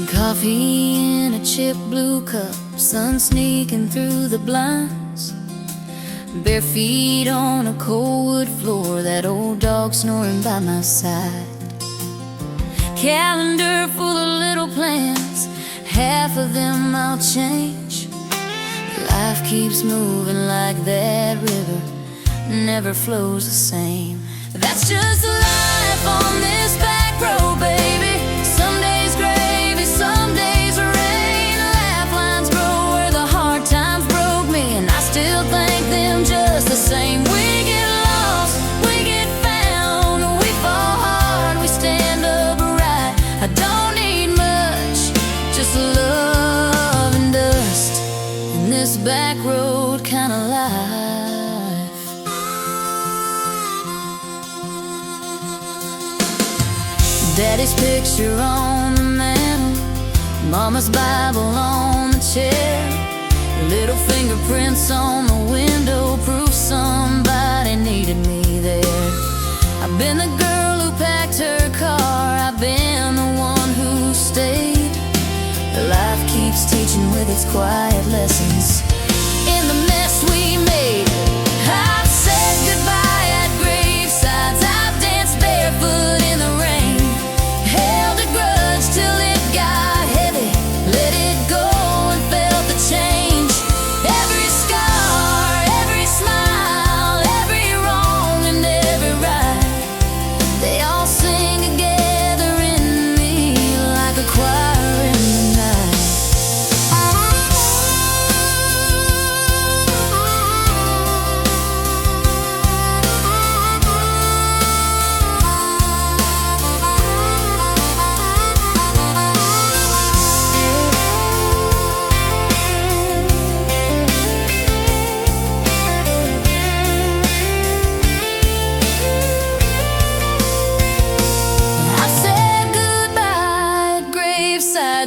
Coffee in a chip blue cup, sun sneaking through the blinds. Bare feet on a cold wood floor, that old dog snoring by my side. Calendar full of little plans, half of them I'll change. Life keeps moving like that river, never flows the same. That's just life on this back road, baby. Some days gravy, some days rain. Lifelines grow where the hard times broke me, and I still thank them just the same. We get lost, we get found, we fall hard, we stand upright. I don't need much, just love and dust in this back road kind of life. Daddy's picture on the mantle, Mama's Bible on the chair, little fingerprints on the window, proof somebody needed me there. I've been the girl who packed her car, I've been the one who stayed. Life keeps teaching with its quiet lessons in the mess we made. I've said goodbye at gravesides, I've danced barefoot in the rain, held a grudge till it got heavy, let it go and felt the change. Every scar, every smile, every wrong and every right, they all sing together in me like a choir in the night.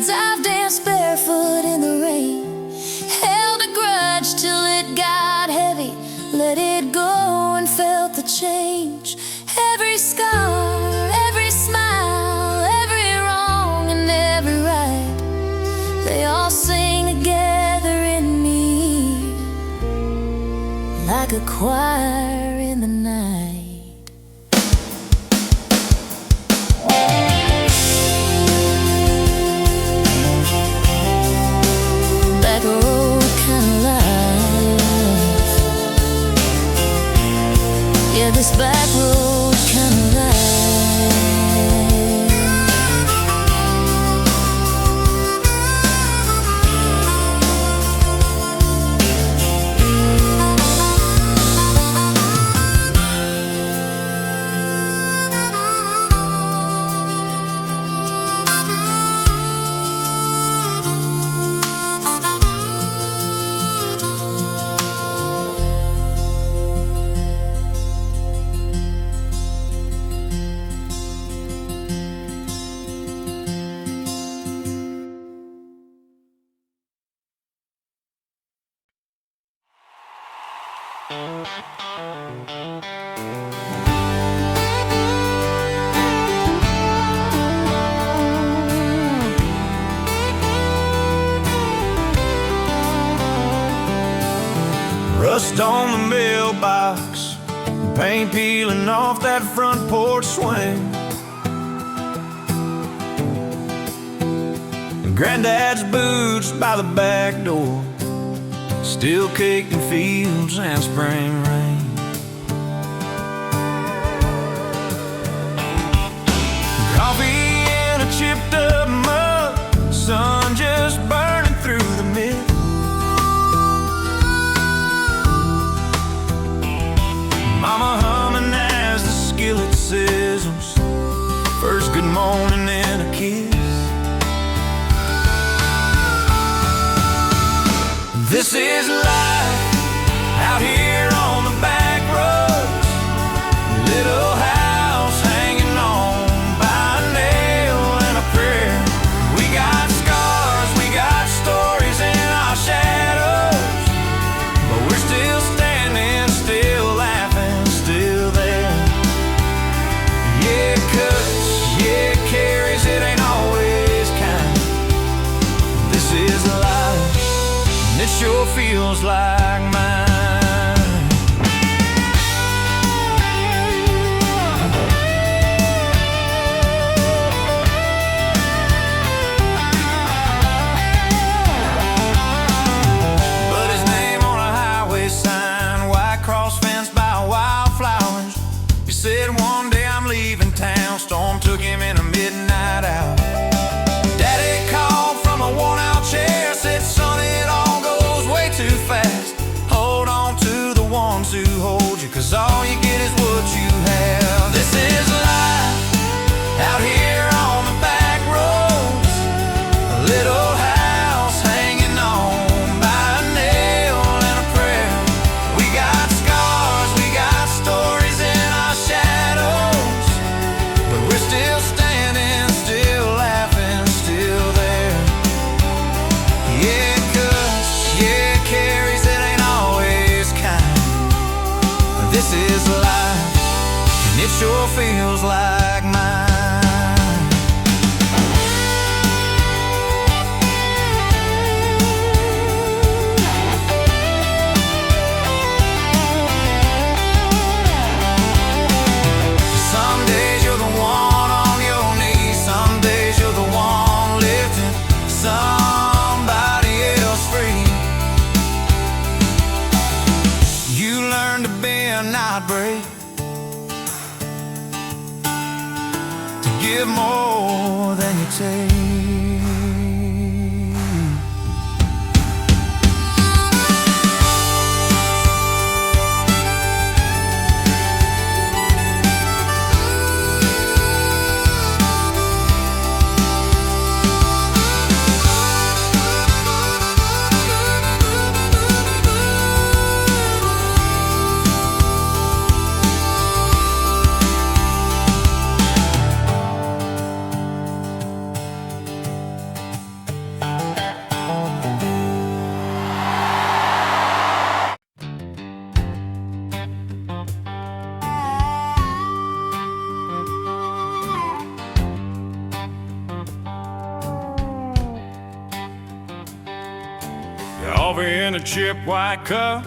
I've danced barefoot in the rain, held a grudge till it got heavy, let it go and felt the change. Every scar, every smile, every wrong and every right, they all sing together in me like a choir in the night. Yeah, this back road kind of life. Rust on the mailbox, paint peeling off that front porch swing, and Granddad's boots by the back door, still caked in fields and spring rain. Coffee in a chipped up mug, sun just burning through the mist. Mama humming as the skillet sizzles, first good morning and a kiss. This is life out here on the back roads, little house hanging on by a nail and a prayer. We got scars, we got stories in our shadows, but we're still standing, still laughing, still there. Yeah, cuts, yeah, carries, it ain't always kind. feels like mine. Storm took him in a midnight hour. Daddy called from a worn-out chair, said, son, it all goes way too fast. Hold on to the ones who hold you, 'cause all you get is what you have. This is life out here on the back roads. A little house hanging on by a nail and a prayer. We got scars, we got stories in our shadows, but we're still standing, still laughing, still there. Yeah, cuz, yeah, carries, it ain't always kind. This is life, and it sure feels like mine. Some days you're the one on your knees, some days you're the one lifting somebody else free. You learn to bend, not break, to give more than you take. Coffee in a chip white cup,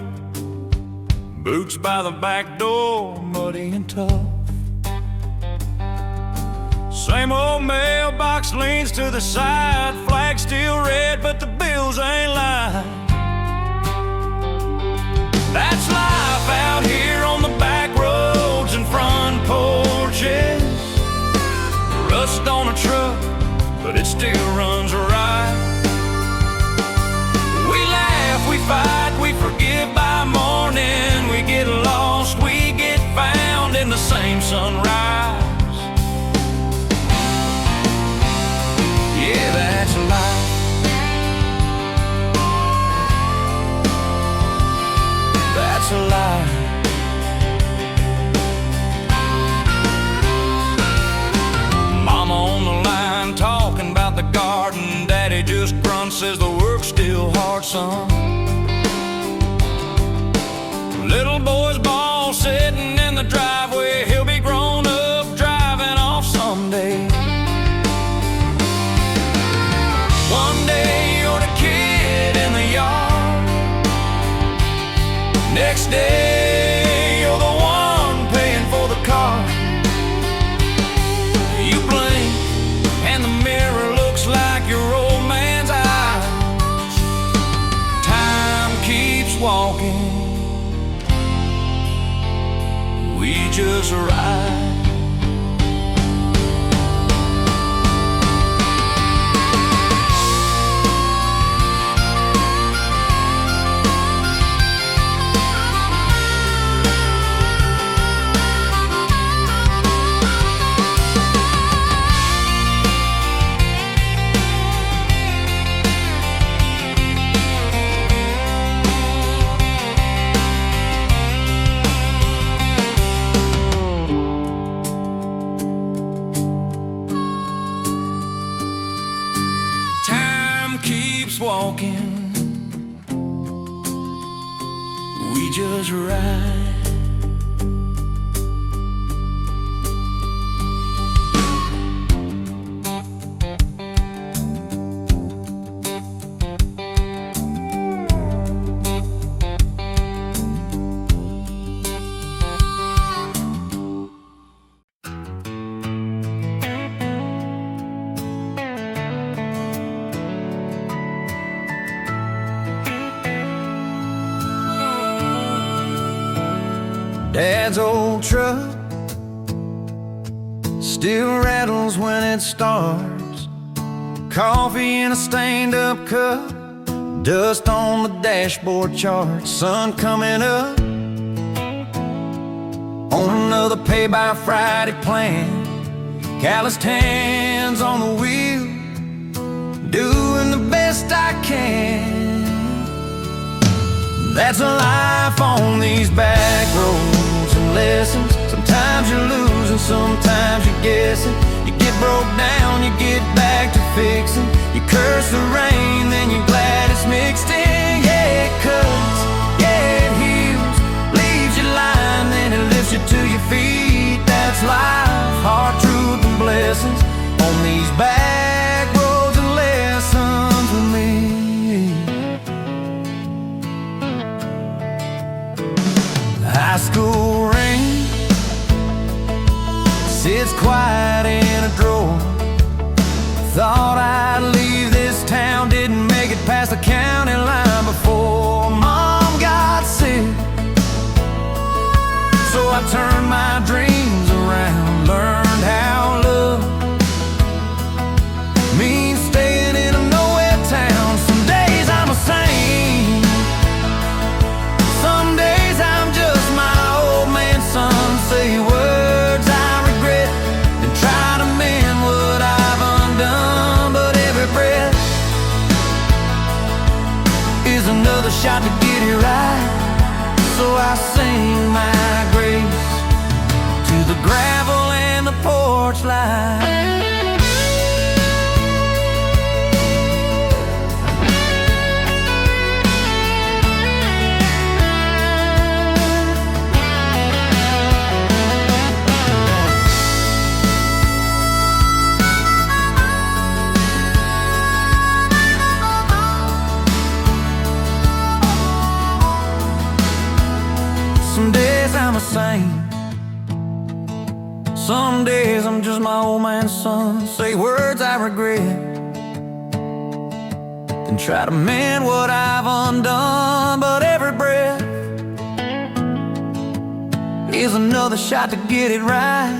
boots by the back door, muddy and tough. Same old mailbox leans to the side, flag still red, but the bills ain't lying. That's life out here on the back roads and front porches. Rust on a truck, but it still runs right. We laugh, we fight, we forgive by morning. We get lost, we get found in the same sunrise. Yeah, that's life. That's a lie. Mama on the line talking about the garden. Daddy just grunts, says the work's still hard, son. Little boy's ball sitting in the driveway. He'll be grown up driving off someday. One day you're the kid in the yard, next day you're the one paying for the car. You blink and the mirror looks like your old man's eyes. Time keeps walking, we just ride. Walking, we just ride. Dad's old truck still rattles when it starts. Coffee in a stained up cup, dust on the dashboard chart. Sun coming up on another pay by Friday plan. Calloused hands on the wheel, doing the best I can. That's a life on these back roads and lessons. Sometimes you're losing, sometimes you're guessing. You get broke down, you get back to fixing. You curse the rain, then you're glad it's mixed in. Yeah, it cuts, yeah, it heals, leaves you lying, then it lifts you to your feet. That's life, hard truth and blessings on these back roads and lessons with me. High school rain sits quiet in a drawer. Thought I'd leave this town, didn't make it past the county line before Mom got sick. So I turned my dreams around, learned how love means staying in a nowhere town. Some days I'm a saint, some days I'm just my old man son. Say words I regret and try to mend what I've undone. But every breath is another shot to get it right. So I sing my grace to the gravel and the porch light. Some days I'm a saint, some days I'm just my old man's son. Say words I regret, then try to mend what I've undone. But every breath is another shot to get it right.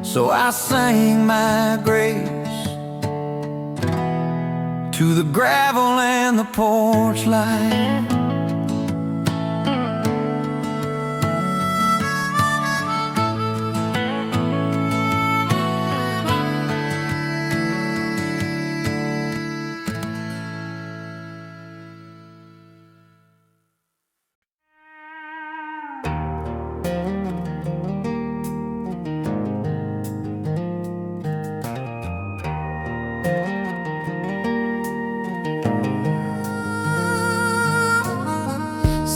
So I sing my grace to the gravel and the porch light.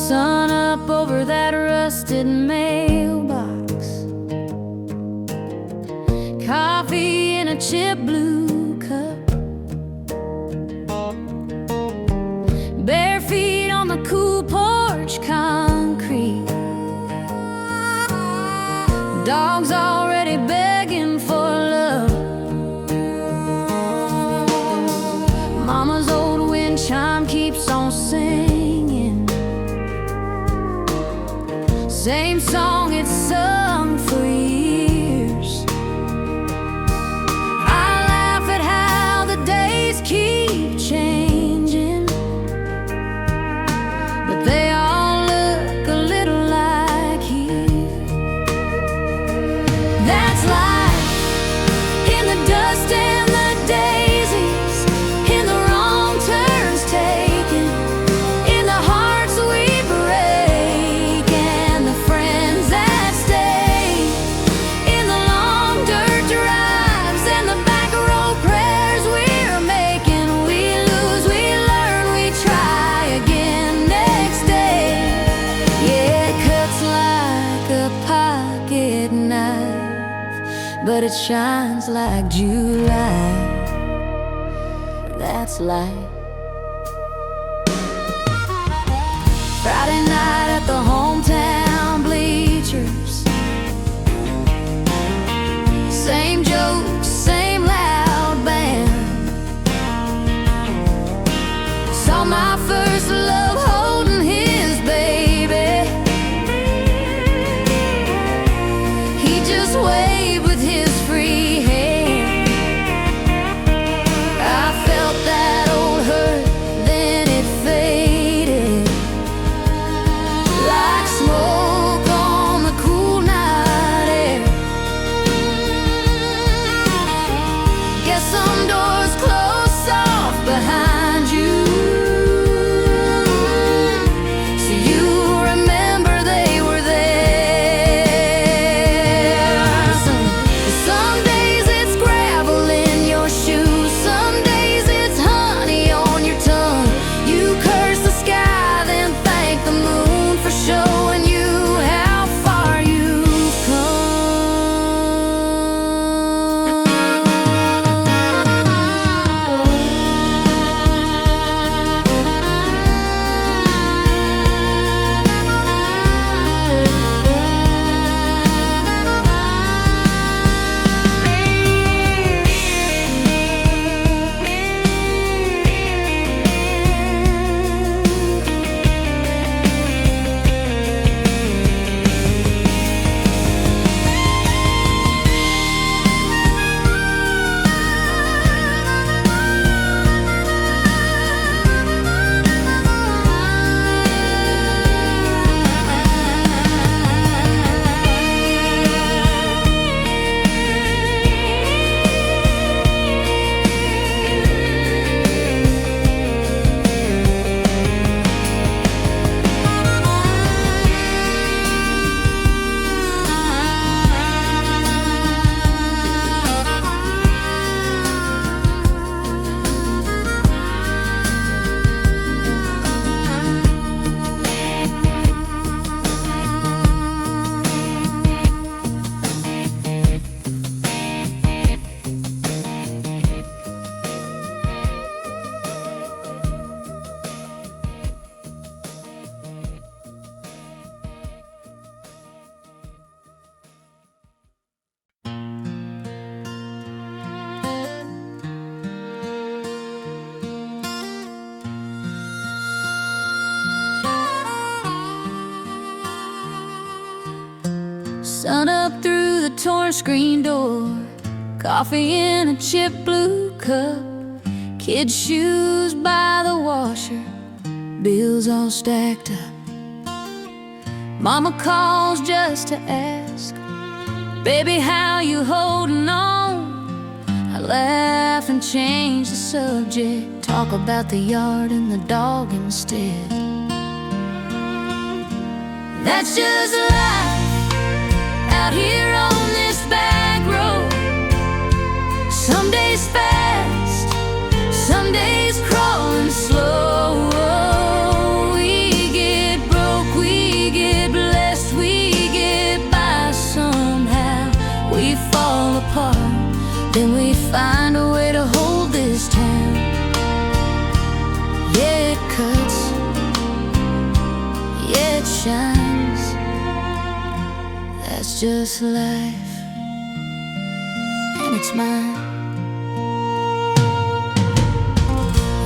Sun up over that rusted mailbox, coffee in a chip blue cup, bare feet on the cool porch concrete, dogs already begging for love, Mama's old wind chime keeps on singing, same song it's sung for years. I laugh at how the days keep changing, but they all look a little like you. That's life in the dust and the daisies, in the wrong turns taken, in the hearts we break, and the friends that stay, in the long dirt drives and the back road prayers we're making. We lose, we learn, we try again next day. Yeah, it cuts like a pocket knife, but it shines like July. That's life. Friday night at the hometown bleachers, same jokes, same loud band. Saw my first love holding his baby, Sun up through the torn screen door, coffee in a chip blue cup, kids' shoes by the washer, bills all stacked up. Mama calls just to ask, baby, how you holding on? I laugh and change the subject, talk about the yard and the dog instead. That's just life out here on this back road. Some days fast, some days crawling slow. We get broke, we get blessed, we get by somehow. We fall apart, then we find a way to hold this town. Yeah, it cuts, yeah, it shines. That's just life, and it's mine.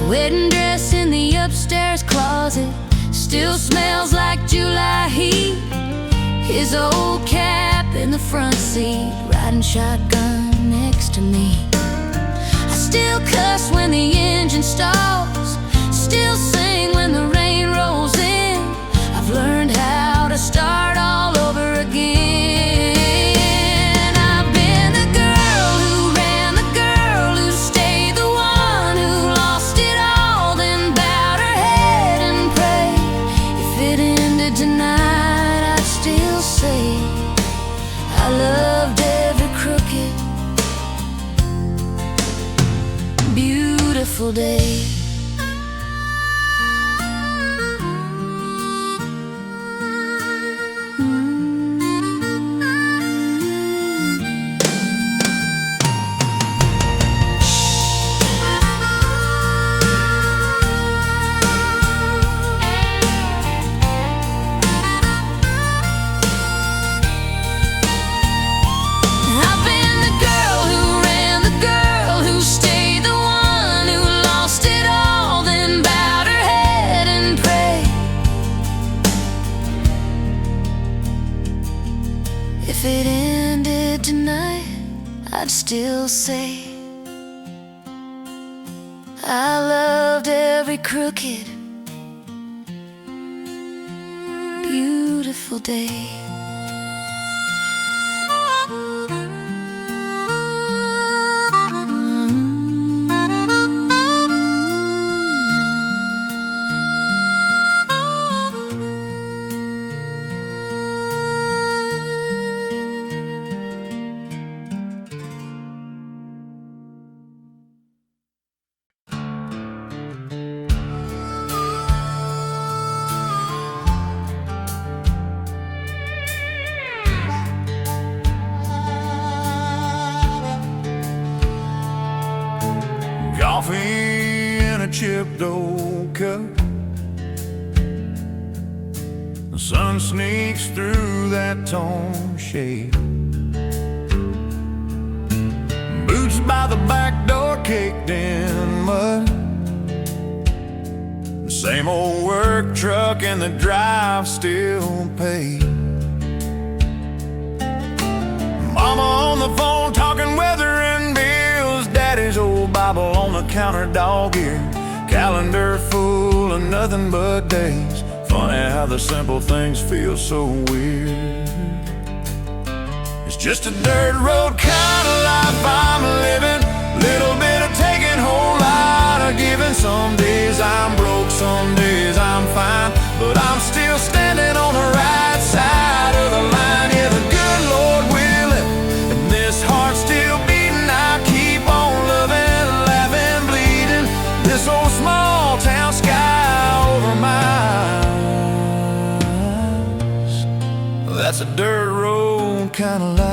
Wedding dress in the upstairs closet still smells like July heat. His old cap in the front seat, riding shotgun next to me. I still cuss when the engine stalls, still sing when the rain rolls in. I've learned how to start all over again. I've been the girl who ran, the girl who stayed, the one who lost it all, then bowed her head and prayed. If it ended tonight, I'd still say I loved every crooked, beautiful day. If it ended tonight, I'd still say I loved every crooked, beautiful day. Coffee in a chipped old cup. The sun sneaks through that torn shade. Boots by the back door caked in mud. The same old work truck and the drive still paid. Mama on the phone talking weather and bills. Daddy's old Bible on the counter, dog ear calendar full of nothing but days. Funny how the simple things feel so weird. It's just a dirt road kind of life I'm living. Little bit of taking, whole lot of giving. Some days I'm broke, some days I'm fine, but I'm still standing on the right side of the line. Yeah, the good Lord willing, and this heart's still beating. I keep on loving, laughing, bleeding. This old small town sky over my eyes. That's a dirt road kind of life.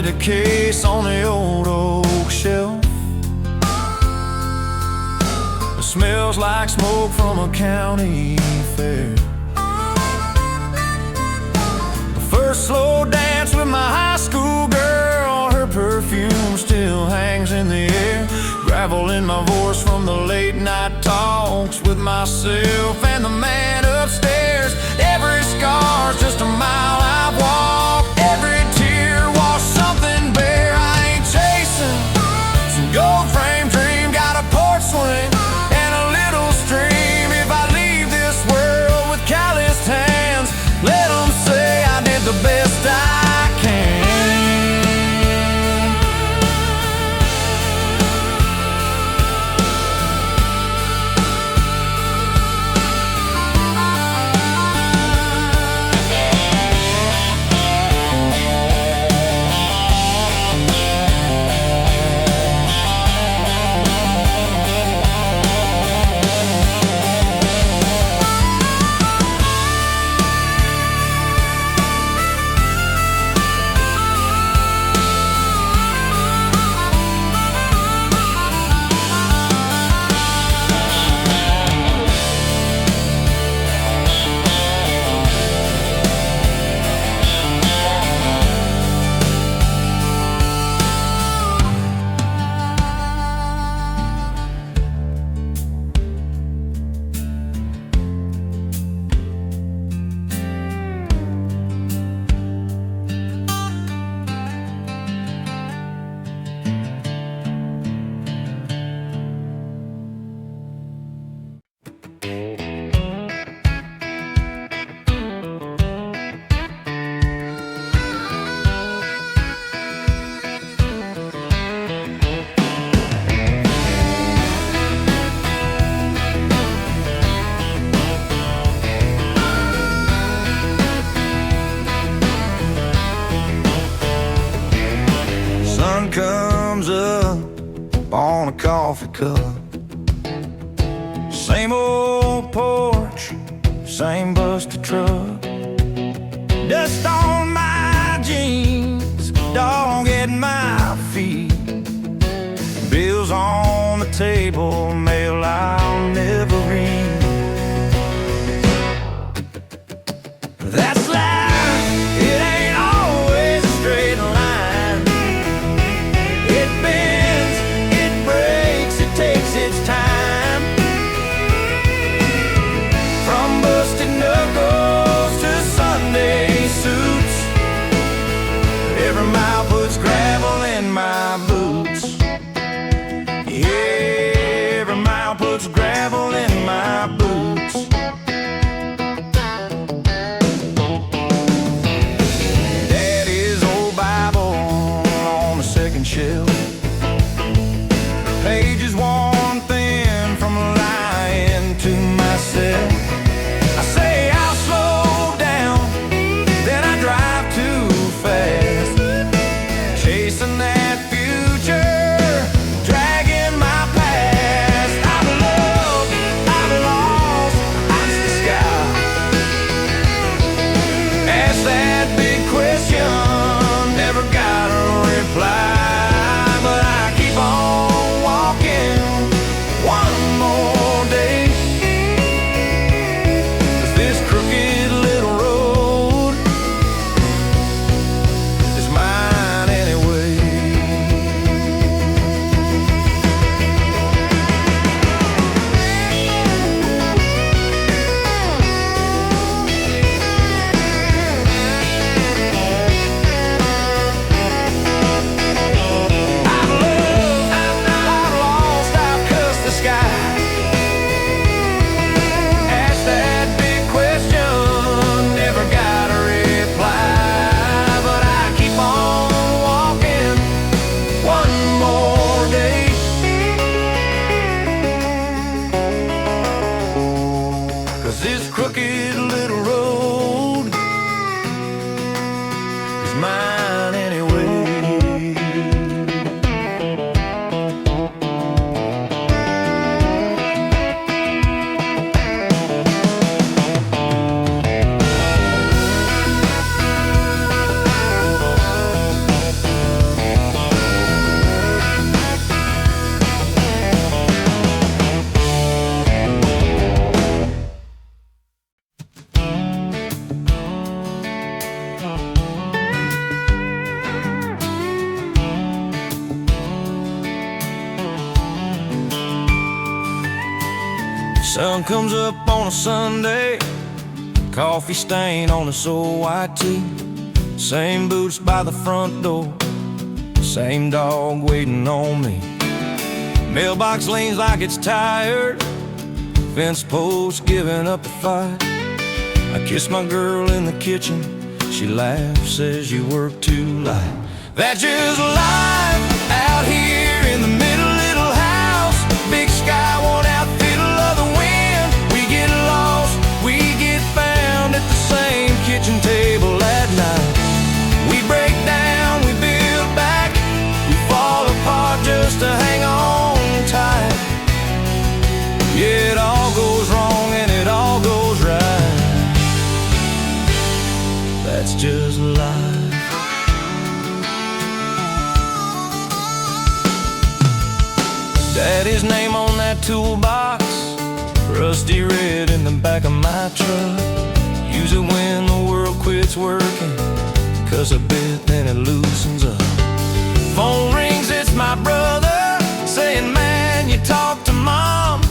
A case on the old oak shelf. It smells like smoke from a county fair. The first slow dance with my high school girl, her perfume still hangs in the air. Gravel in my voice from the late night talks with myself and the man upstairs. Every scar's just a mile I've walked. Every tear washed something bare. I ain't chasing some gold frame dream. Got a porch swing and a little stream. If I leave this world with calloused hands, let them say I did the best I can. Sun comes up on a coffee cup. Same old porch, same busted truck. Dust on my jeans, dog at my feet. Bills on the table, mail I'll never read. That's life, it ain't always a straight line. It bends, it breaks, it takes its time. From busted knuckles to Sunday suits, every mile puts gravel in my boots. Yeah, every mile puts gravel in my boots. Daddy's old Bible on the second shelf. Pages worn thin from lying to myself. I say I'll slow down, then I drive too fast, chasing that future Sun comes up on a Sunday, coffee stain on this old white tee. Same boots by the front door, same dog waiting on me. Mailbox leans like it's tired, fence post giving up the fight. I kiss my girl in the kitchen, she laughs, says you work too light. That's just life out here in the middle, little house. Big sky, one outfit, love the wind. We get lost, we get found at the same kitchen table at night. We break down, we build back, we fall apart just to hang on tight. Yeah, it all goes wrong and it all goes right. That's just life. Daddy's name on that toolbox, rusty red in the back of my truck. Use it when the world quits working, 'cause a bit then it loosens up. Phone rings, it's my brother, saying, man, you talk to mom.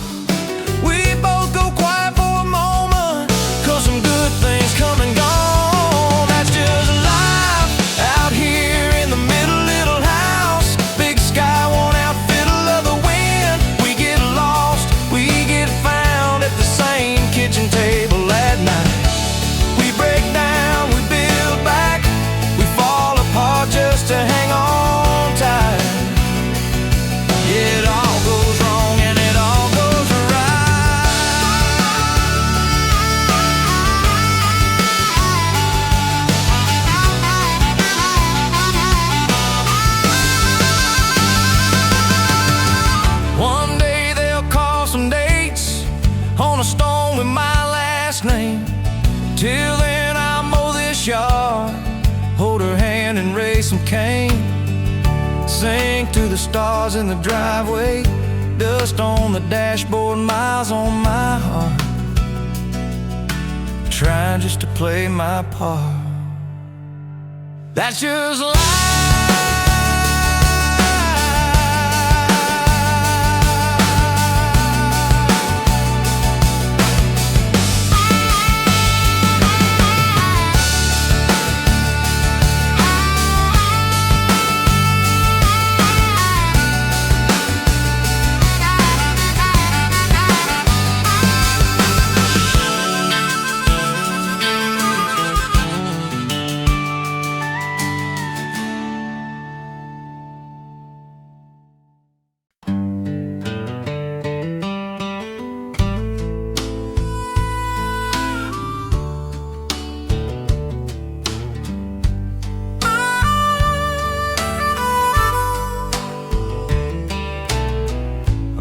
We both go quiet for a moment, 'cause some good things come and gone. That's just life out here in the middle, little house. Big sky, one outfit, love the wind. We get lost, we get found at the same kitchen table at night. We break down, we build back, we fall apart just to hang on tight. Yeah, it all goes wrong and it all goes right. One day they'll call some dates on a stone with my last name. Till then I'll mow this yard, hold her hand and raise some cane. Sing to the stars in the driveway, dust on the dashboard, miles on my heart. Trying just to play my part. That's just life.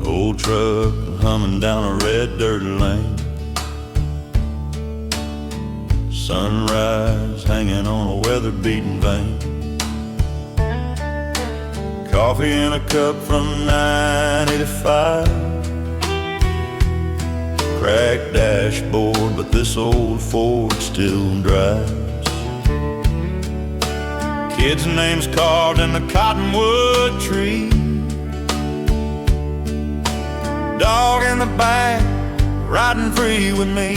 Old truck humming down a red dirt lane. Sunrise hanging on a weather-beaten vein. Coffee in a cup from 985. Cracked dashboard, but this old Ford still drives. Kid's name's carved in the cottonwood tree. Dog in the back, riding free with me.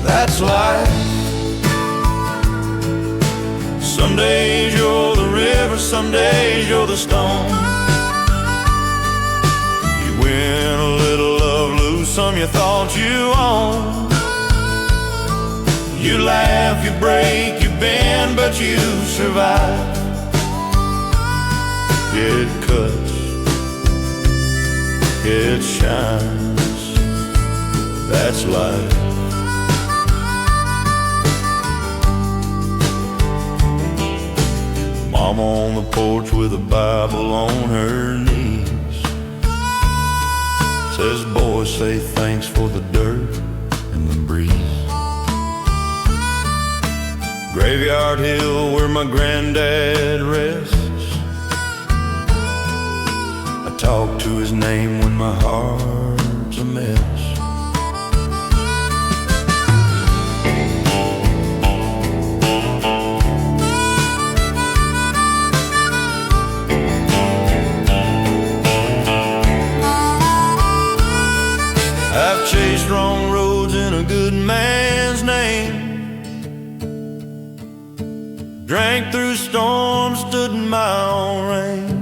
That's life. Some days you're the river, some days you're the stone. You win a little, love, lose some you thought you owned. You laugh, you break, you bend, but you survive. It cuts, it shines. That's life. Mama on the porch with a Bible on her knees, says, boys, say thanks for the dirt and the breeze. Graveyard hill where my granddad rests, I talk to his name when my heart's a mess. drank through storms, stood in my own rain.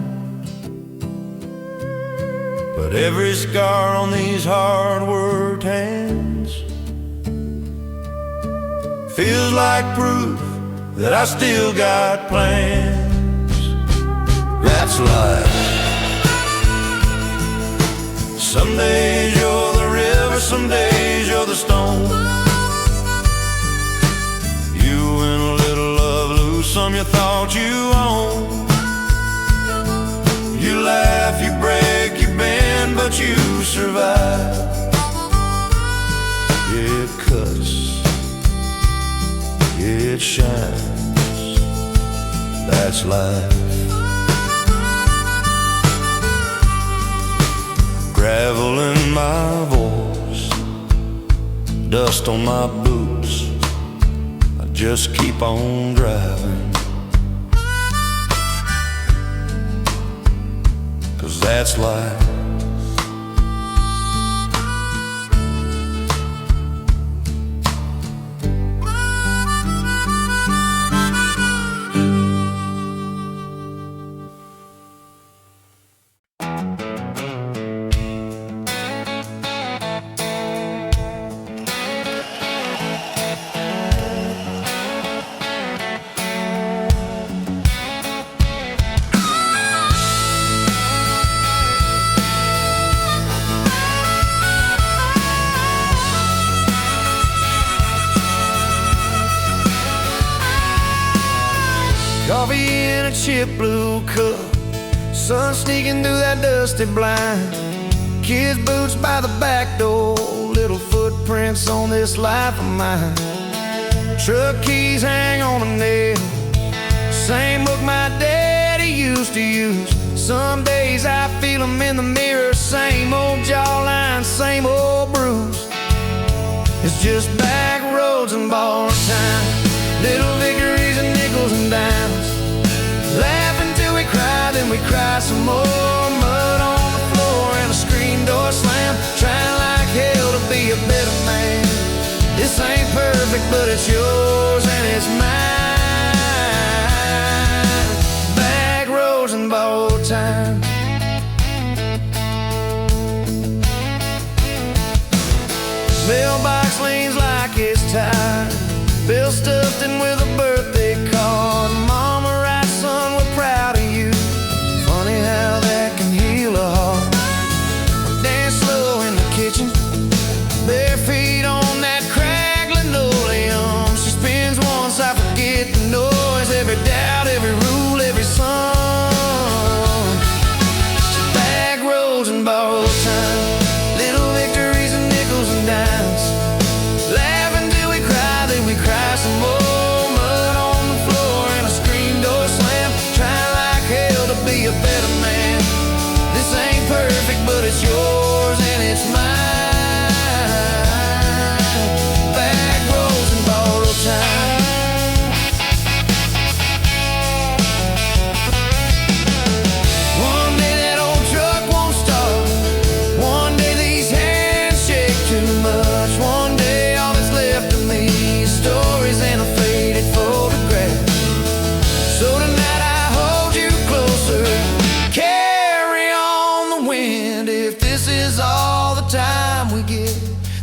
But every scar on these hard-worked hands feels like proof that I still got plans. That's life. Some days you're the river, some days you're the stone. You win a little love, lose some you thought you owned. You laugh, you break, you bend, but you survive. It cuts, it shines. That's life. Gravel in my voice, dust on my boots, I just keep on driving. 'Cause that's life. Coffee in a chip blue cup, sun sneaking through that dusty blind. Kids' boots by the back door, little footprints on this life of mine. Truck keys hang on a nail, same book my daddy used to use. Some days I feel him in the mirror, same old jawline, same old bruise. It's just back roads and borrowed time, little victories and nickels and dimes. Laugh until we cry, then we cry some more. Mud on the floor and a screen door slam, trying like hell to be a better man. This ain't perfect, but it's yours and it's mine. Back roads and borrowed time. Mailbox leans like it's tired, bill stuffed in with a birthday card. Mama writes, son, we're proud of you. Funny how that can heal a heart. Dance slow in the kitchen, bare feet on that cracked linoleum. She spins once, I forget the noise, every doubt, every rule, every song. Back roads and borrowed time, little victories and nickels and dimes. Laugh until we cry, then we cry some more. Mud on the floor and a screen door slam, trying like hell to be a better man. This ain't perfect, but it's yours and it's mine. Back roads and borrowed time. One day that old truck won't start, one day these hands shake too much, one day all that's left of me is stories and a faded photograph. So tonight I hold you closer, carry on the wind. If this is all the time we get,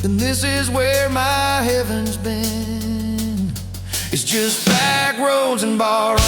then this is where my heaven's been. It's just back roads and borrowed.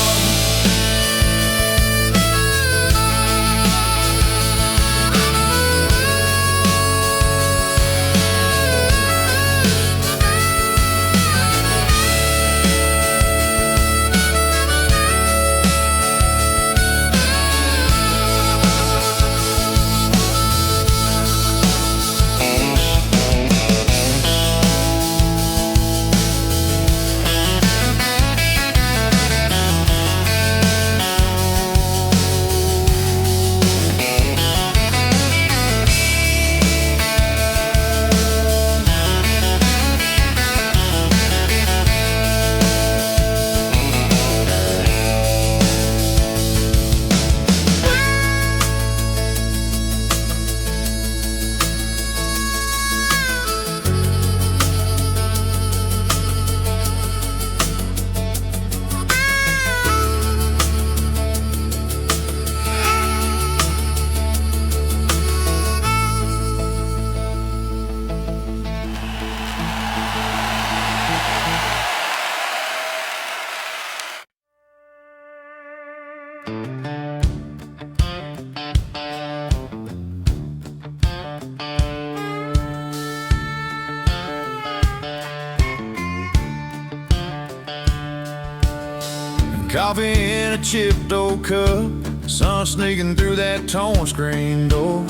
Coffee in a chipped old cup, sun sneaking through that torn screen door.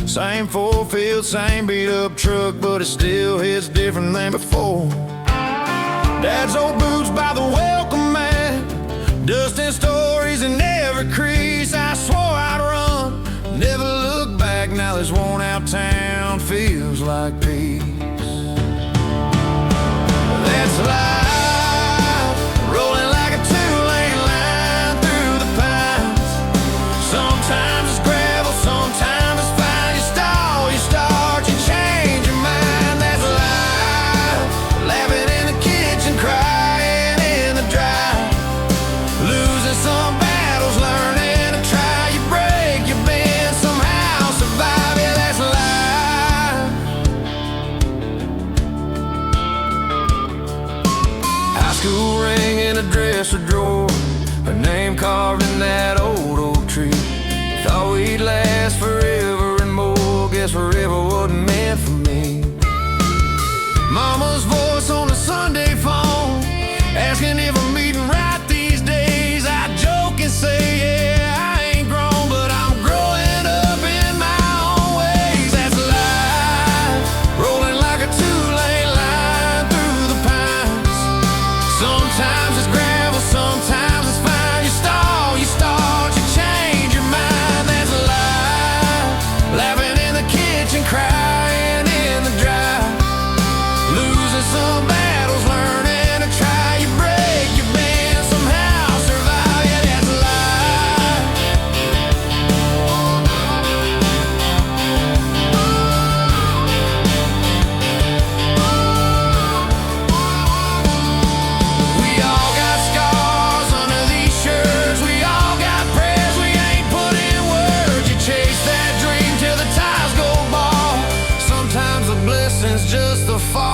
Same full field, same beat up truck, but it still hits different than before. Dad's old boots by the welcome mat, dusting stories in every crease. I swore I'd run, never look back. Now this worn out town feels like peace. That's life. School ring in a dresser drawer, her name carved in that old oak tree. Thought we'd last forever and more, guess forever wasn't meant for me. Mama's voice on the Sunday phone, asking if I'm eating right these days. I joke and say, yeah, I ain't grown, but I'm growing up in my own ways. That's life, rolling like a two-lane line through the pines. Sometimes it's gravel, sometimes it's fine. You stall, you start, you change your mind. That's life, laughing in the kitchen, crying in the dry. Losing some battles, learning to try. You break, you bend, somehow survive. Yeah, that's life. We all got scars under these shirts. We all got prayers we ain't put in words. You chase that dream till the ties go bald. Sometimes the blessing's just the fall.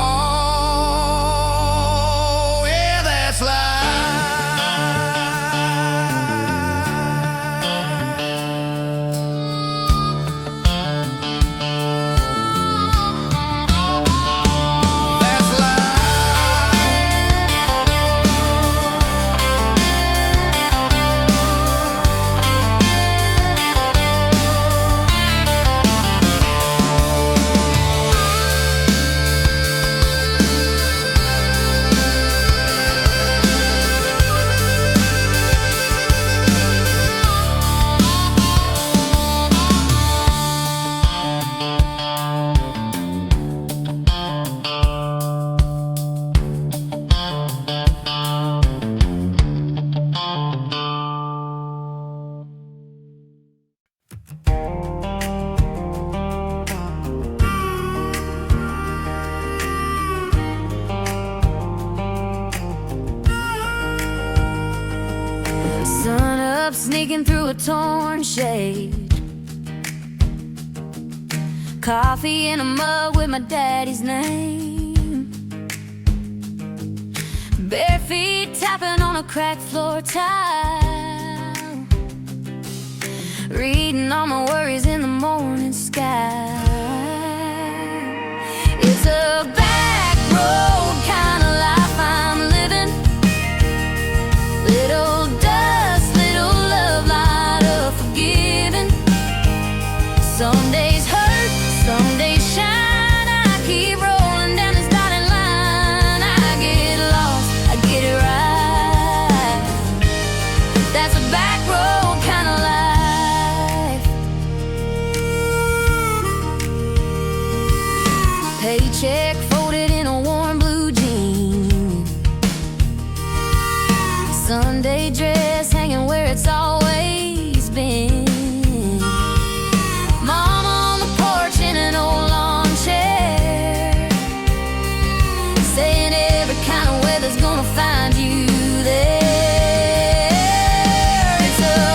Yeah, that's life. That's life. Sun up, sneaking through a torn shade. Coffee in a mug with my daddy's name. Bare feet tapping on a cracked floor tile. Reading all my worries in the morning sky. It's a back road kind of life I'm living. Little dust, little love, light of forgiving. Some days hurt, some days shine. I keep rolling down this dotted line. I get lost, I get it right. That's a back road kind of life. Paycheck folded in a warm blue jean. Sunday dress hanging where it's always been. Mama on the porch in an old lawn chair, saying every kind of weather's gonna find you there. It's a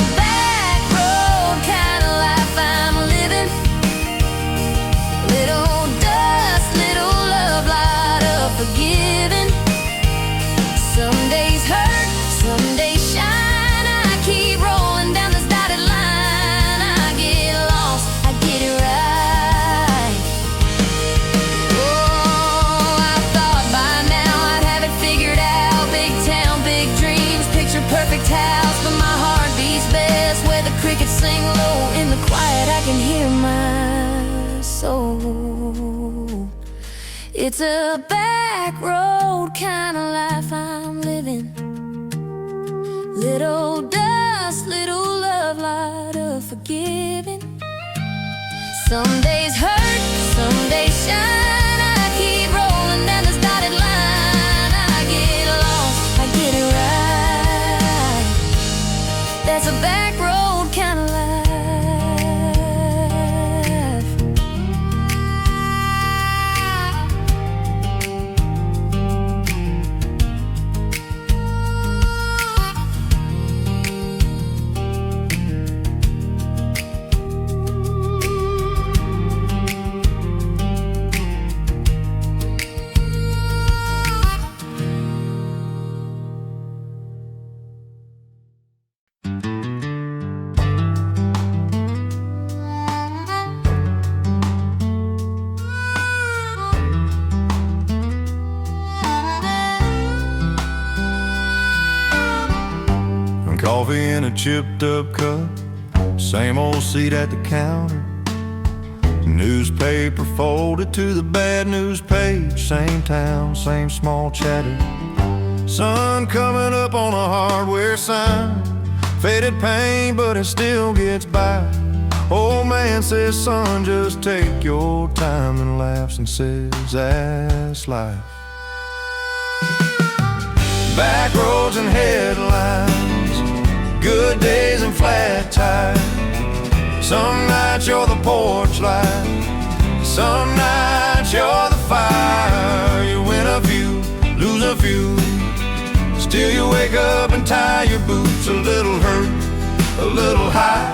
It's a back road kind of life I'm living. Little dust, little love, lot of forgiving. Some days hurt, some days shine. I keep rolling down this dotted line. I get lost, I get it right. That's a back road kind of life. Coffee in a chipped up cup, same old seat at the counter. Newspaper folded to the bad news page, same town, same small chatter. Sun coming up on a hardware sign, faded paint but it still gets by. Old man says, son, just take your time, and laughs and says, that's life. Back roads and headlines, good days and flat tires. Some nights you're the porch light, some nights you're the fire. You win a few, lose a few, still you wake up and tie your boots. A little hurt, a little high,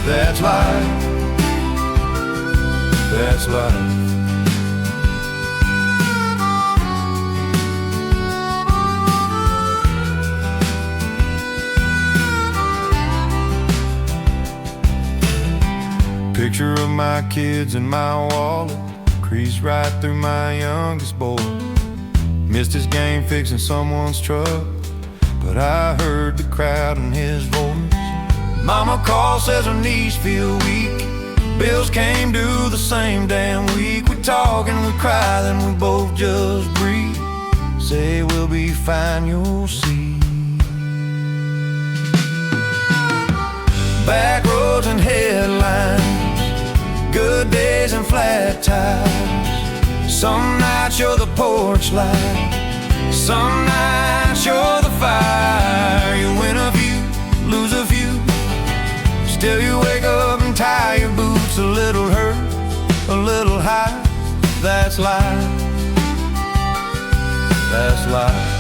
that's life. That's life. Picture of my kids in my wallet, creased right through my youngest boy. Missed his game fixing someone's truck, but I heard the crowd in his voice. Mama calls, says her knees feel weak. Bills came due the same damn week. We talk and we cry, then we both just breathe. Say we'll be fine, you'll see. Back roads and headlines, good days and flat tires. Some nights you're the porch light, some nights you're the fire. You win a few, lose a few, still you wake up and tie your boots. A little hurt, a little high, that's life. That's life.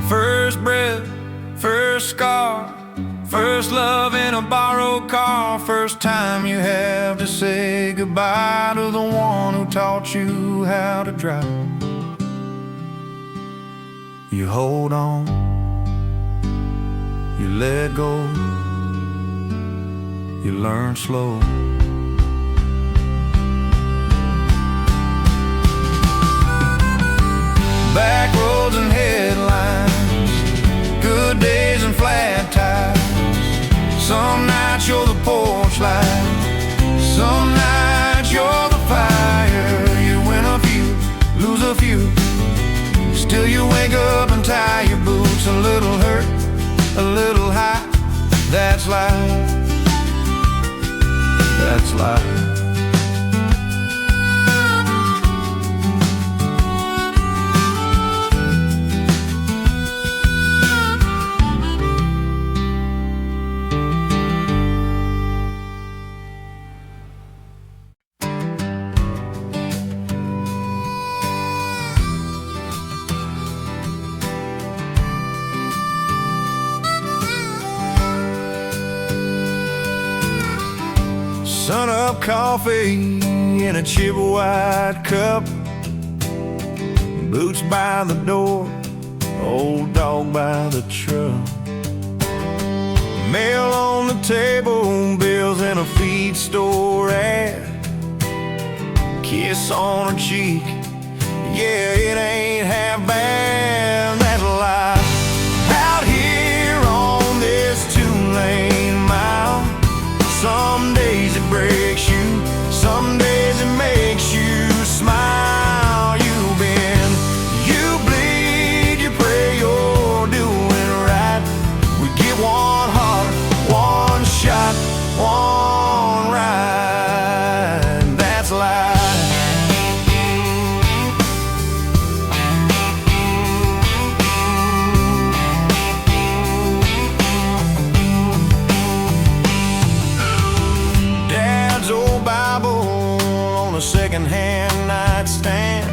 First breath, first scar, first love in a borrowed car. First time you have to say goodbye to the one who taught you how to drive. You hold on, you let go, you learn slow. Back roads and headlines, good days and flat tires. Some nights you're the porch light, some nights you're the fire. You win a few, lose a few, still you wake up and tie your boots. A little hurt, a little high, that's life. That's life. Sun up coffee in a chip white cup, boots by the door, old dog by the truck. Mail on the table, bills in a feed store ad, kiss on her cheek, yeah, it ain't half bad. That's life. second-hand nightstand,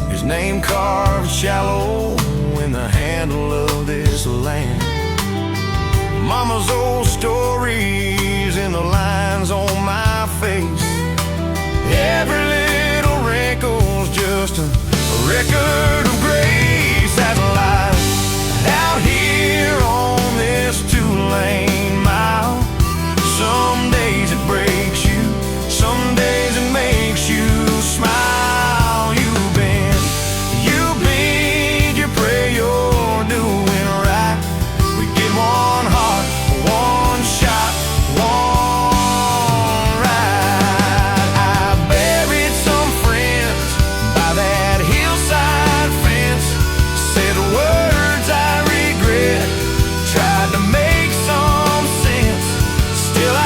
his name carved shallow in the handle of this land. Mama's old stories in the lines on my face. Every little wrinkle's just a record of grace. That's life out here on this two-lane mile. Some days it breaks you, some days it makes you smile. You bend, you bleed, you pray you're doing right. We get one heart, one shot, one ride. I buried some friends by that hillside fence, said words I regret, tried to make some sense. Still I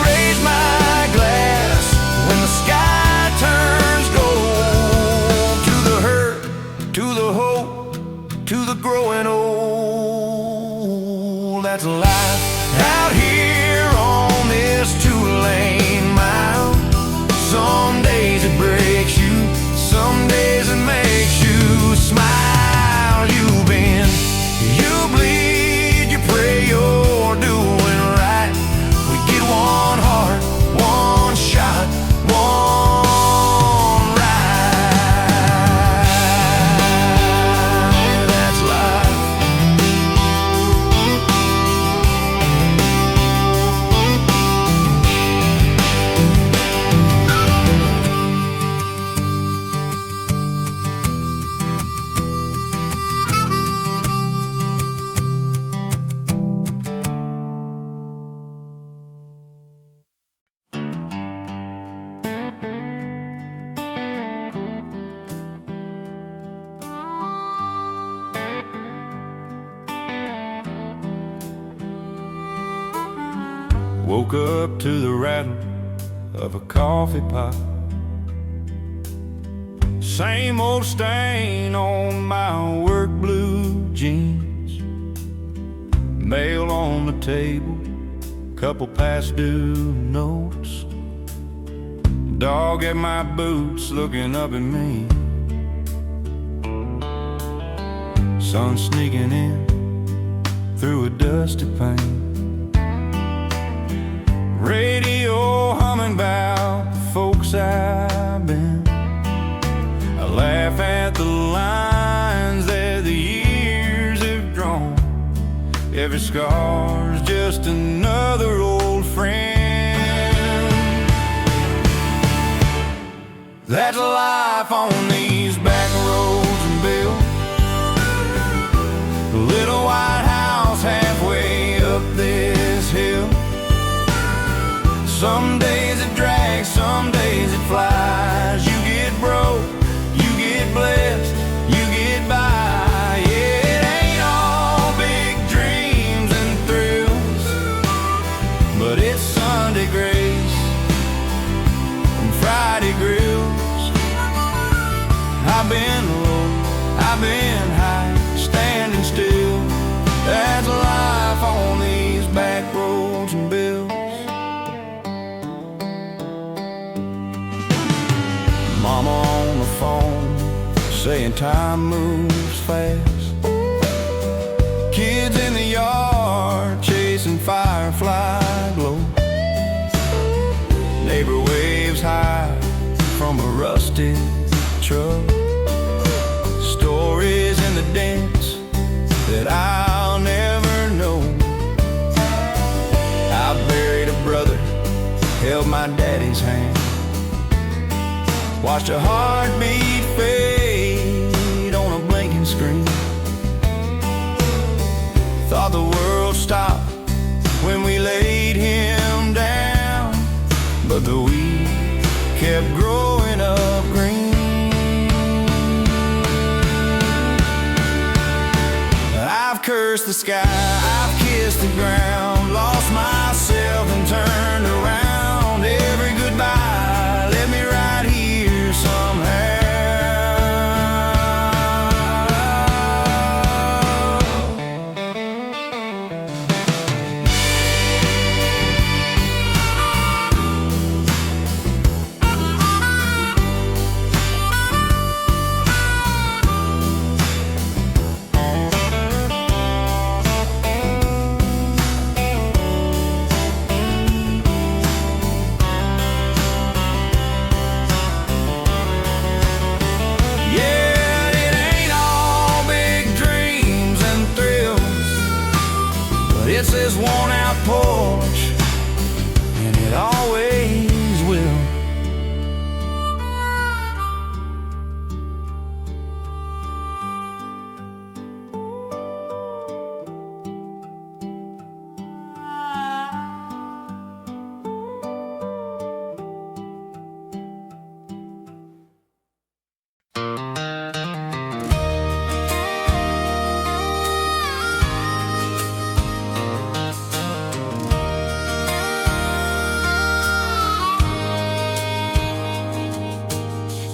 raise my glass when the sky turns gold, to the hurt, to the hope, to the growing old. That's life out here on this two-lane mile. Some days it breaks you, some days it makes you smile. You bend, you bleed, you pray you're doing right. We get one heart, one shot, one ride. That's life. Woke up to the rattle of a coffee pot. Same old stain on my work blue jeans. Mail on the table, couple past due notes. Dog at my boots looking up at me. Sun sneaking in through a dusty pane. Radio humming about the folks I've been. I laugh at the lines that the years have drawn. Every scar's just another old friend. That's life on these back roads and Bill. A little white house halfway up this hill. Some days it drags, some days it flies. You get broke, you get blessed, you get by. Yeah, it ain't all big dreams and thrills, but it's Sunday grace and Friday grills. I've been low, I've been high, standing still. That's life on these back roads and bills. Mama on the phone, saying time moves fast. Kids in the yard, chasing firefly glow. Neighbor waves high from a rustic truck. Stories in the dents that I'll never know. I buried a brother, held my daddy's hand. Watched a heartbeat fade on a blinking screen. Thought the world stopped when we laid him down, but the weed kept growing up green. I've cursed the sky, I've kissed the ground, lost myself and turned around. Every goodbye led me right here somehow. this worn-out porch, and it always will.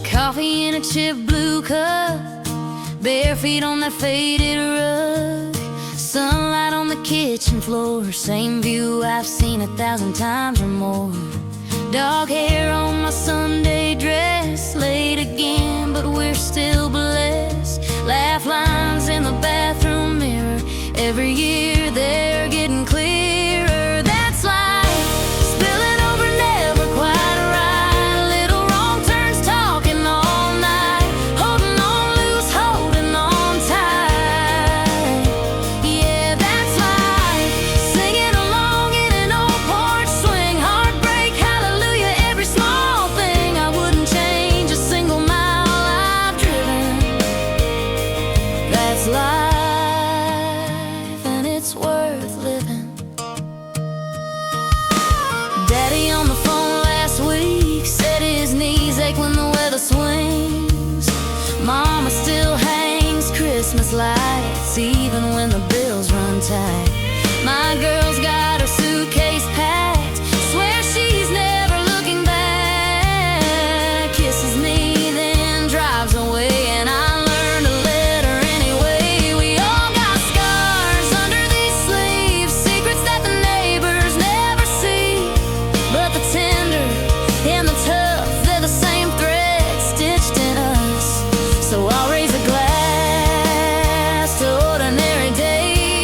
Coffee in a chip blue cup, bare feet on that faded rug, sunlight on the kitchen floor, same view I've seen 1,000 times or more. Dog hair on my Sunday dress, late again but we're still blessed. Laugh lines in the bathroom mirror, every year they're getting clearer. That's life, spilling over, never quite right. Little wrong turns, talking all night, holding on loose, holding on tight. Yeah, that's life, singing along in an old porch swing. Heartbreak, hallelujah, every small thing. I wouldn't change a single mile I've driven. That's life, and it's worth living. Daddy on the phone last week said his knees ache when the weather swings. Mama still hangs Christmas lights even when the bills run tight. My girl's got her suitcase packed, swears she's never looking back. Kisses me, then drives away, and I learned to let her anyway. We all got scars under these sleeves, secrets that the neighbors never see. But the tender and the tough, they're the same thread stitched in us. So I'll raise a glass to ordinary days.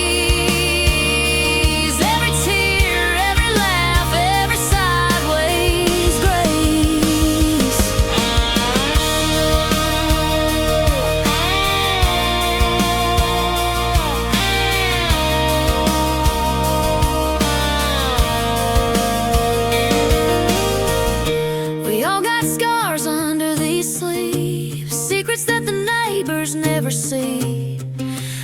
Every tear, every laugh, every sideways grace. We all got scars under these sleeves, secrets that the neighbors never see.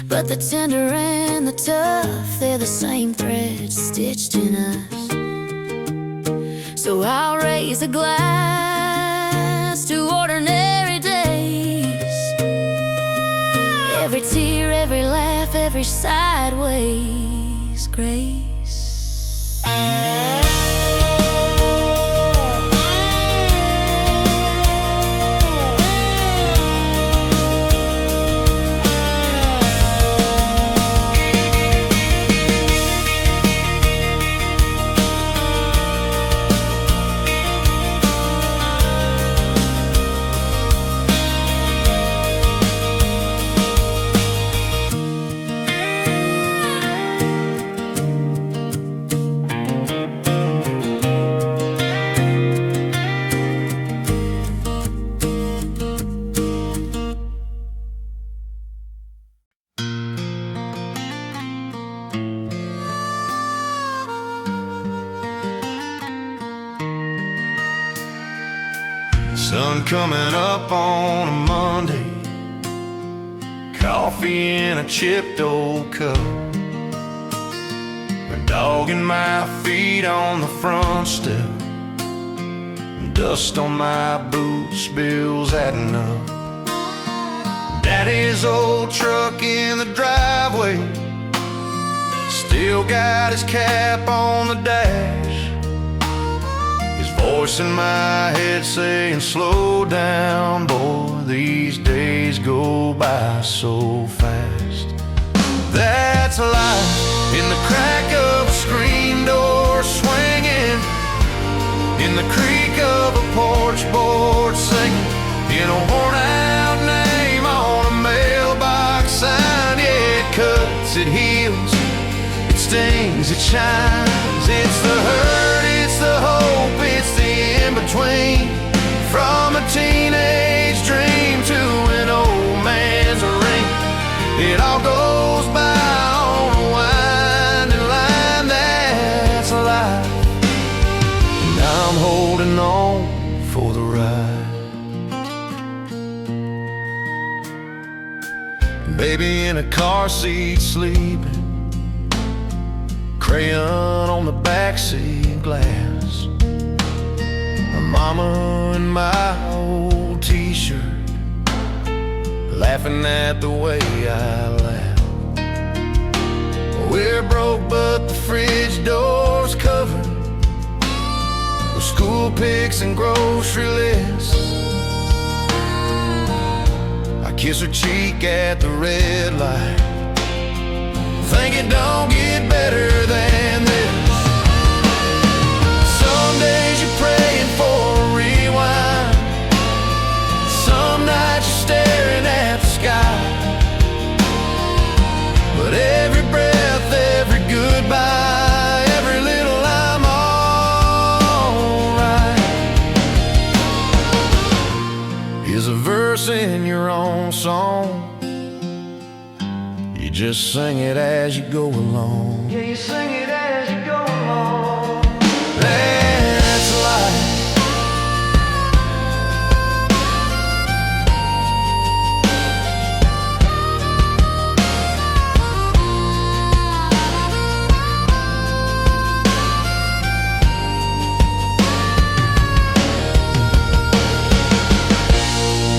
But the tender and the tough, they're the same thread stitched in us. So I'll raise a glass to ordinary days. Every tear, every laugh, every sideways grace. Sun coming up on a Monday, coffee in a chipped old cup, a dog in my feet on the front step, dust on my boots, bills adding up. Daddy's old truck in the driveway, still got his cap on the dash. Voice in my head saying, slow down, boy, these days go by so fast. That's life, in the crack of a screen door swinging, in the creak of a porch board singing, in a worn out name on a mailbox sign. Yeah, it cuts, it heals, it stings, it shines. It's the hurt, it's the hope, it's the in-between. From a teenage dream to an old man's ring, it all goes by on a winding line. for the ride. Baby in a car seat sleeping, crayon on the backseat glass. My mama in my old t-shirt, laughing at the way I laugh. We're broke but the fridge door's covered with school pics and grocery lists. I kiss her cheek at the red light, think it don't get better than this. Some days you're praying for a rewind, some nights you're staring at the sky. But every breath, every goodbye, every little I'm alright is a verse in your own song. You just sing it as you go along. Yeah, you sing it as you go along. That's life.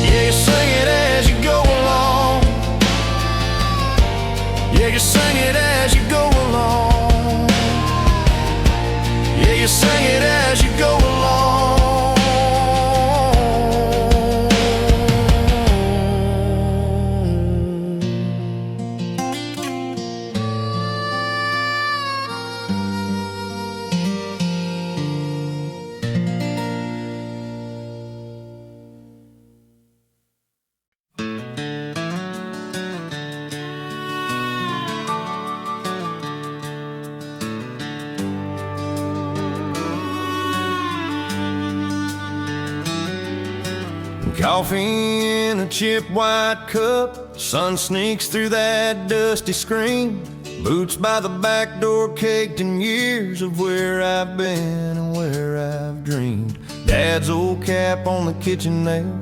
Yeah, you sing it as you go along. Yeah, you sing it as you go along. Yeah, you sing it as you go along. Coffee in a chip white cup, sun sneaks through that dusty screen. Boots by the back door caked in years of where I've been and where I've dreamed. Dad's old cap on the kitchen nail,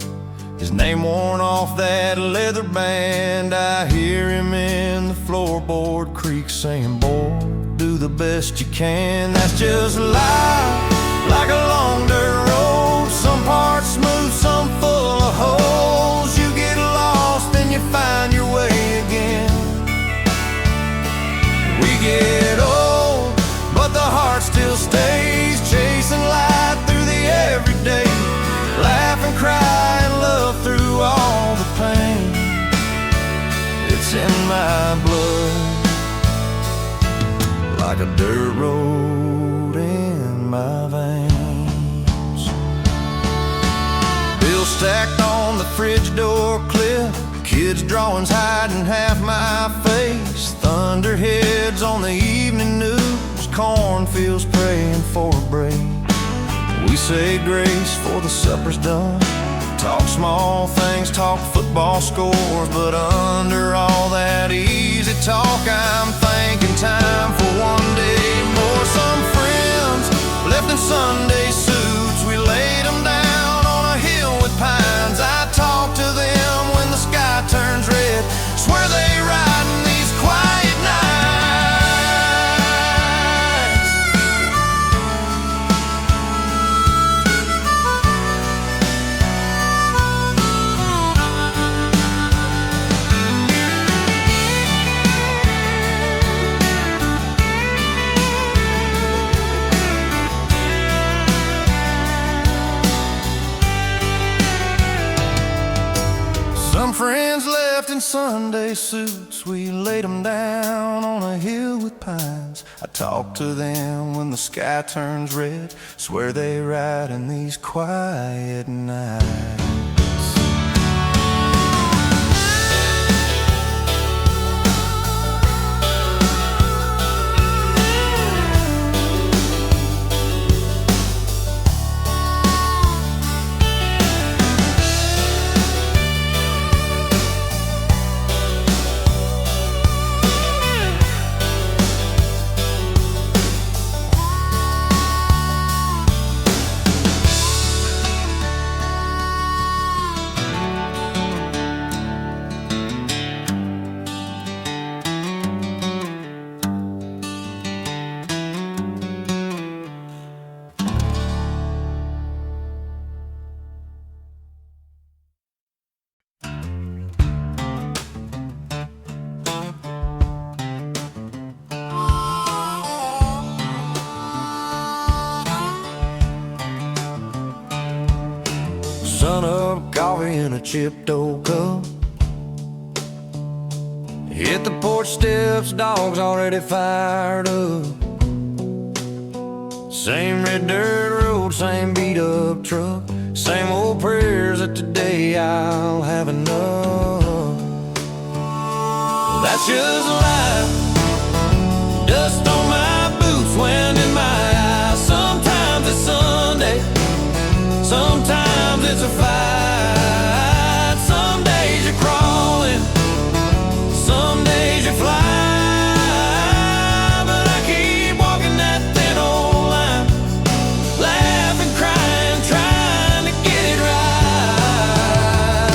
his name worn off that leather band. I hear him in the floorboard creak saying, boy, do the best you can. That's just life, like a long dirt road. Some parts smooth, some full of holes. You get lost and you find your way again. We get old, but the heart still stays, chasing light through the everyday. Laugh and cry and love through all the pain. It's in my blood, like a dirt road in my veins. Bills stacked on the fridge door clip, kids' drawings hiding half my face. Thunderheads on the evening news, cornfields praying for a break. We say grace for the supper's done, talk small things, talk football scores. But under all that easy talk, I'm thinking time for one day more. Some friends left in Sunday suits, we laid them down on a hill with pines. I talk to them when the sky turns red, swear they ride in these quiet nights. Some friends left in Sunday suits, we laid them down on a hill with pines. I talk to them when the sky turns red, swear they ride in these quiet nights. sun up coffee in a chipped old cup. Hit the porch steps, dogs already fired up. Same red dirt road, same beat up truck, same old prayers that today I'll have enough. That's just life. Dust on my boots, wind in my eyes. Sometimes it's Sunday, sometimes it's a fight. Some days you're crawling, some days you fly. But I keep walking that thin old line, laughing, crying, trying to get it right.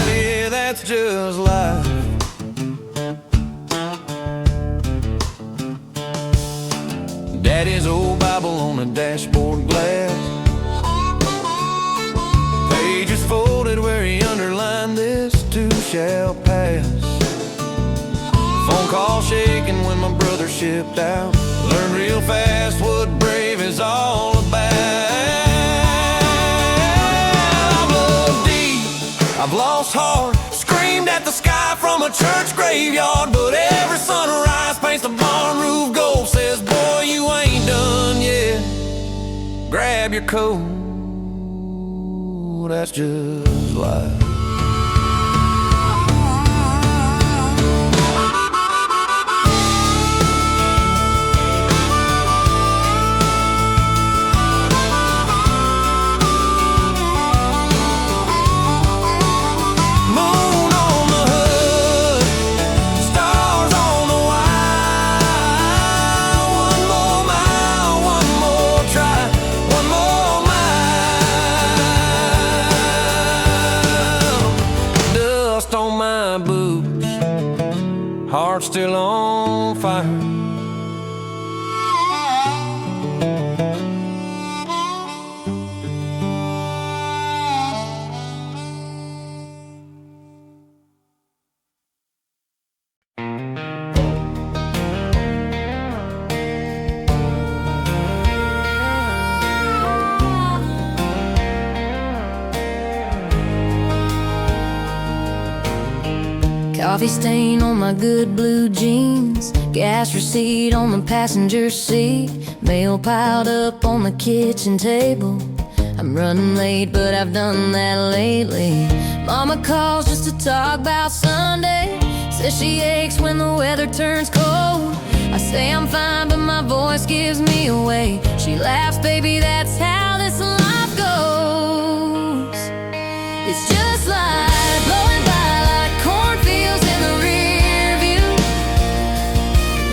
Yeah, that's just life. Daddy's old Bible on the dashboard glass, pages folded where he underlined this too shall pass. Phone call shaking when my brother shipped out. Learned real fast what brave is all about. I've loved deep, I've lost heart, screamed at the sky from a church graveyard. But every sunrise paints the barn roof gold, says boy you ain't done yet, grab your coat. That's just life. On my boots, heart still on fire. Coffee stain on my good blue jeans, gas receipt on the passenger seat, mail piled up on the kitchen table. I'm running late, but I've done that lately. Mama calls just to talk about Sunday, says she aches when the weather turns cold. I say I'm fine, but my voice gives me away. She laughs, baby, that's how this life goes. It's just like blowing by like cornfields in the rear view.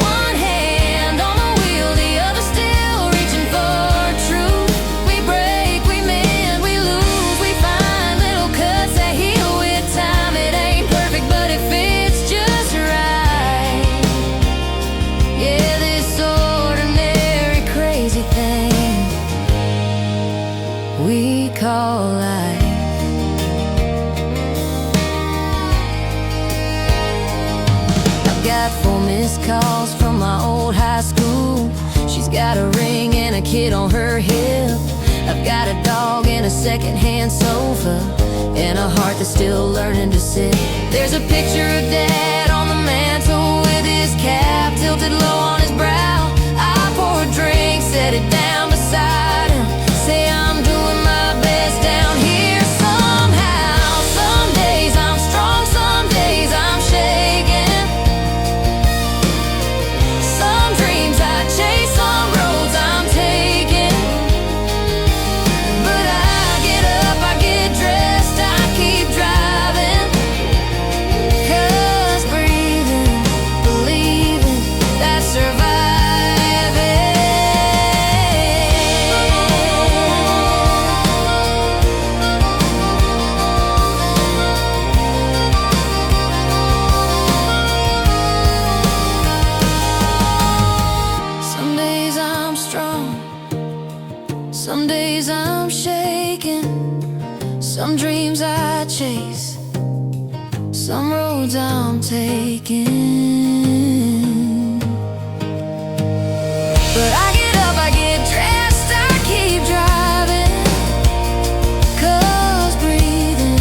One hand on the wheel, the other still reaching for truth. We break, we mend, we lose, we find little cuts that heal with time. It ain't perfect, but it fits just right. Yeah, this ordinary crazy thing we call life. Got 4 missed calls from my old high school. She's got a ring and a kid on her hip. I've got a dog and a secondhand sofa, and a heart that's still learning to sit. There's a picture of Dad on the mantle with his cap tilted low on his brow. I pour a drink, set it down beside him, say I'm doing my best down here somehow. Some days I'm strong, some days I'm shaking. Some days I'm shaking, some dreams I chase, some roads I'm taking. But I get up, I get dressed, I keep driving, 'cause breathing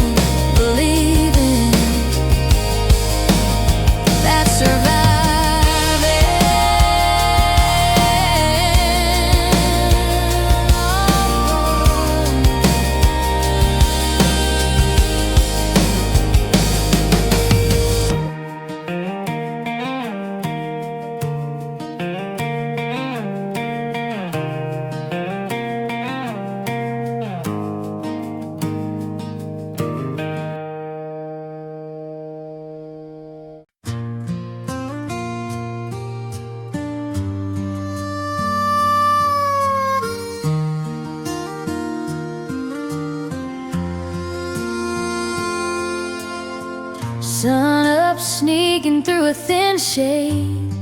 Sun up, sneaking through a thin shade.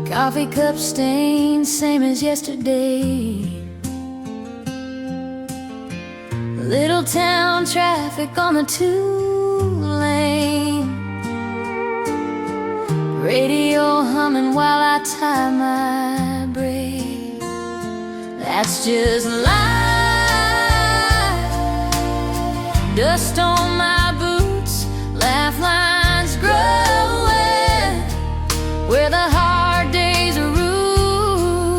Coffee cup stains, same as yesterday. Little town traffic on the 2-lane. Radio humming while I tie my braid. That's just life. Dust on my boots, laugh lines growing where the hard days are rude.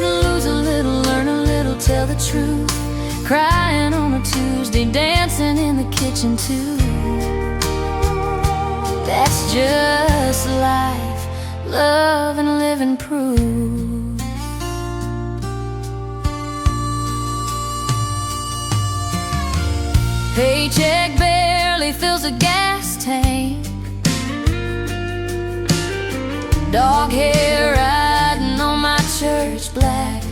Lose a little, learn a little, tell the truth. Crying on a Tuesday, dancing in the kitchen too. That's just life, love and living proof. Paycheck barely fills a gas tank. Dog hair riding on my church black.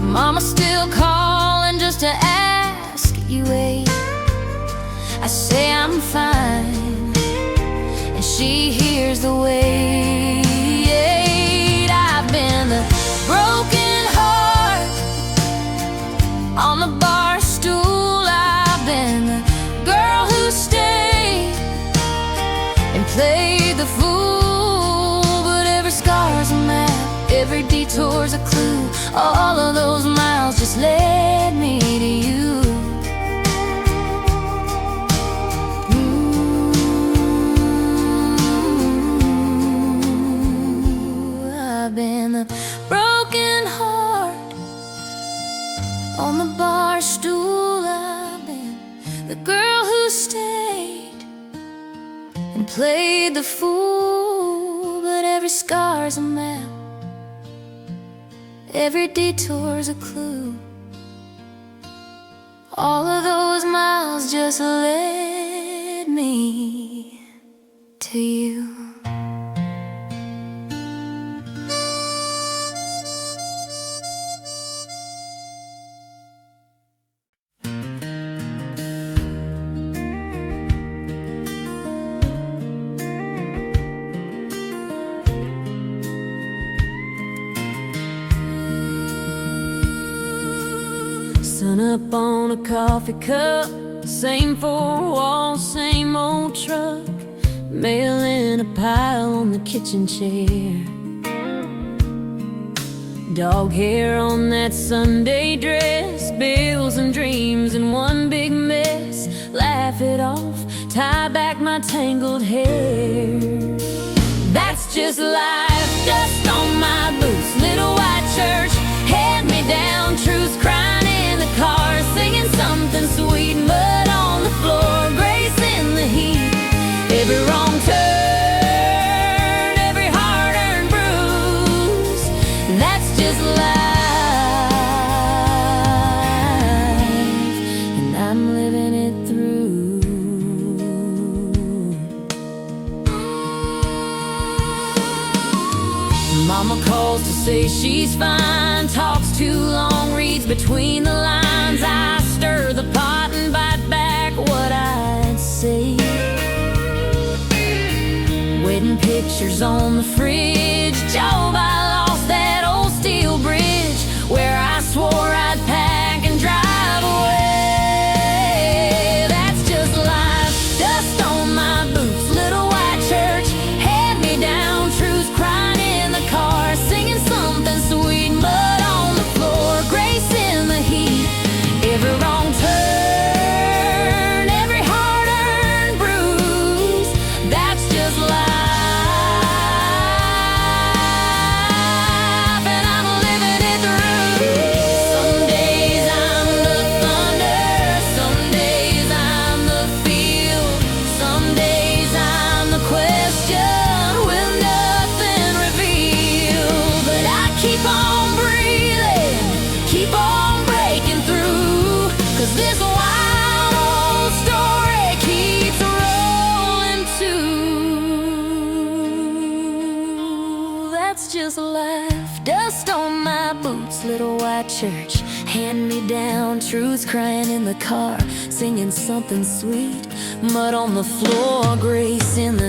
Mama still calling just to ask you ate. I say I'm fine, and she hears the wait. I've been the broken heart on the bar stool. I've been the girl who stayed and played the fool. But every scar's a map, every detour's a clue. All of those miles just led me to you. I've been the broken heart on the bar stool. I've been the girl who stayed and played the fool. But every scar's a map, every detour's a clue. All of those miles just led me to you. Sun up on a coffee cup, same four walls, same old truck. Mail in a pile on the kitchen chair. Dog hair on that Sunday dress. Bills and dreams in one big mess. Laugh it off, tie back my tangled hair. That's just life, dust on my boots. Little white church, hand me down truths, crying in the car, singing something sweet. Mud on the floor, grace in the heat. Every wrong turn, every hard-earned bruise. That's just life, and I'm living it through. Mama calls to say she's fine, talks too long, reads between the lines. I stir the pot and bite back what I'd say. Wedding pictures on the fridge. Job, I lost that old steel bridge where I swore I'd pack and drive away. That's just life, dust on my boots. Little white church, hand me down truths, crying in the car, singing something sweet. Mud on the floor, grace in the heat. Every wrong turn, every hard-earned bruise. That's just life. This wild old story keeps rolling too. That's just life, dust on my boots. Little white church, hand me down truths, crying in the car, singing something sweet. Mud on the floor, grace in the